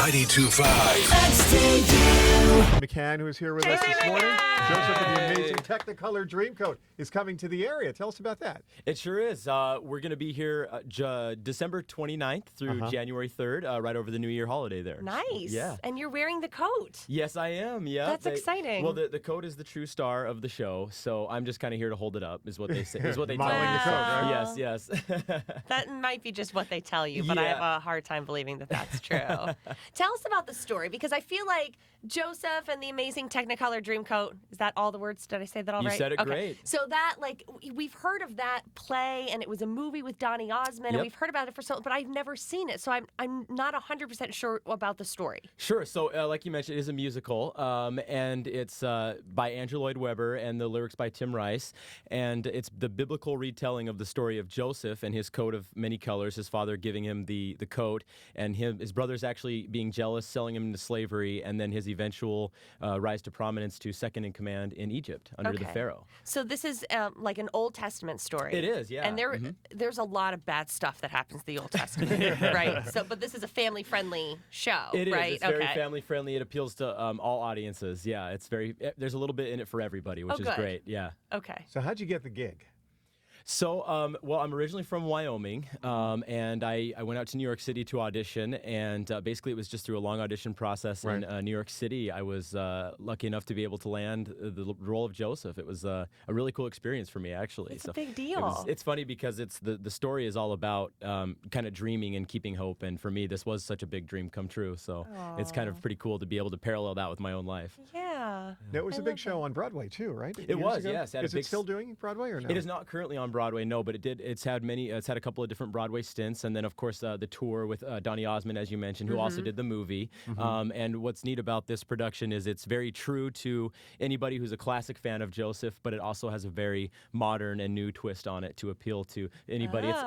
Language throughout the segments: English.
92.5. McCann, who is here with us this morning. Joseph of the amazing Technicolor Dreamcoat is coming to the area. Tell us about that. It sure is. We're going to be here December 29th through January 3rd, right over the New Year holiday there. Nice. Yeah. And you're wearing the coat. Yes, I am. Yeah. That's exciting. Well, the coat is the true star of the show, so I'm just kind of here to hold it up, is what they say. Is what they tell me. Modeling the coat, right? Yes. That might be just what they tell you, but I have a hard time believing that that's true. Tell us about the story, because I feel like Joseph and the amazing Technicolor Dreamcoat, is that all the words? Did I say that all right? You said it great. So that, like, we've heard of that play, and it was a movie with Donny Osmond, and we've heard about it for but I've never seen it, so I'm not 100% sure about the story. Sure. So, like you mentioned, it is a musical, and it's by Andrew Lloyd Webber, and the lyrics by Tim Rice, and it's the biblical retelling of the story of Joseph and his coat of many colors, his father giving him the coat, and his brothers actually being jealous, selling him into slavery, and then his eventual rise to prominence to second in command in Egypt under the Pharaoh. So this is like an Old Testament story. It is, yeah. And there's a lot of bad stuff that happens in the Old Testament, right? So, but this is a family-friendly show, It is. right? It's very family-friendly. It appeals to all audiences. Yeah, it's there's a little bit in it for everybody, which is great. Yeah. Okay. So how'd you get the gig? So, well, I'm originally from Wyoming, and I went out to New York City to audition, and basically it was just through a long audition process in New York City. I was lucky enough to be able to land the role of Joseph. It was a really cool experience for me, actually. It's a big deal. It's funny because the story is all about kind of dreaming and keeping hope, and for me, this was such a big dream come true, so it's kind of pretty cool to be able to parallel that with my own life. Yeah. Now, it was a big show on Broadway, too, right? It was, yes. Is it still doing Broadway or no? It is not currently on Broadway, no, but it's had a couple of different Broadway stints, and then of course the tour with Donny Osmond, as you mentioned, who also did the movie. And what's neat about this production is it's very true to anybody who's a classic fan of Joseph, but it also has a very modern and new twist on it to appeal to anybody. It's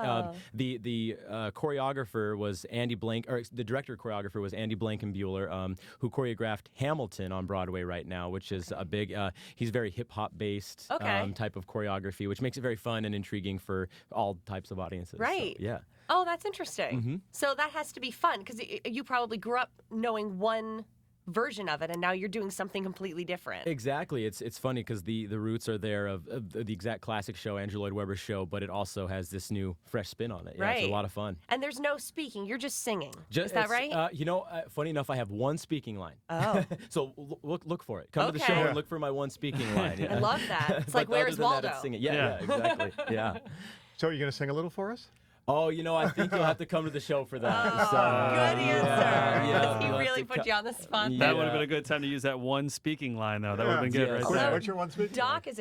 the choreographer was Andy Blank, or the director choreographer was Andy Blankenbuehler, who choreographed Hamilton on Broadway right now, which is a big. He's very hip hop based type of choreography, which makes it very fun and intriguing for all types of audiences. Right. So, yeah. Oh, that's interesting. So that has to be fun, because you probably grew up knowing one version of it, and now you're doing something completely different. Exactly. It's funny because the roots are there of the exact classic show, Andrew Lloyd Webber's show, but it also has this new fresh spin on it. Yeah, right. It's a lot of fun. And there's no speaking. You're just singing. Is that right? Funny enough, I have one speaking line. Oh. So look for it. Come to the show and look for my one speaking line. Yeah. I love that. It's like, where's Waldo? Yeah, exactly. Yeah. So are you going to sing a little for us? Oh, I think you'll have to come to the show for that. Good answer. Yeah, He really put you on the spot. Yeah. That would have been a good time to use that one speaking line, though. That would have been good right there. What's your one speaking line? Doc is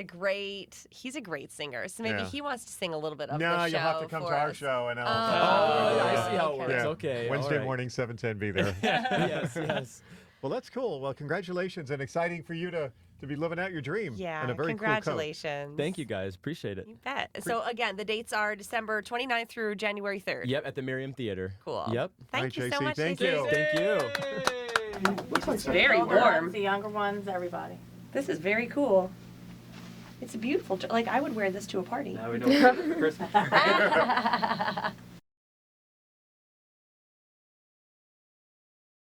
he's a great singer, so maybe he wants to sing a little bit of the show. No, you'll have to come to our show, and I see how it works. Yeah. Okay. Wednesday morning, 7:10, be there. Yes. Well, that's cool. Well, congratulations, and exciting for you to be living out your dream. Yeah, in a very congratulations. Cool Thank you, guys. Appreciate it. You bet. So, again, the dates are December 29th through January 3rd. Yep, at the Merriam Theater. Cool. Yep. Thank you so JC. much, Thank JC. you. Thank you. This one's very warm. The younger ones, everybody. This is very cool. It's beautiful. Like, I would wear this to a party. Now we know Christmas.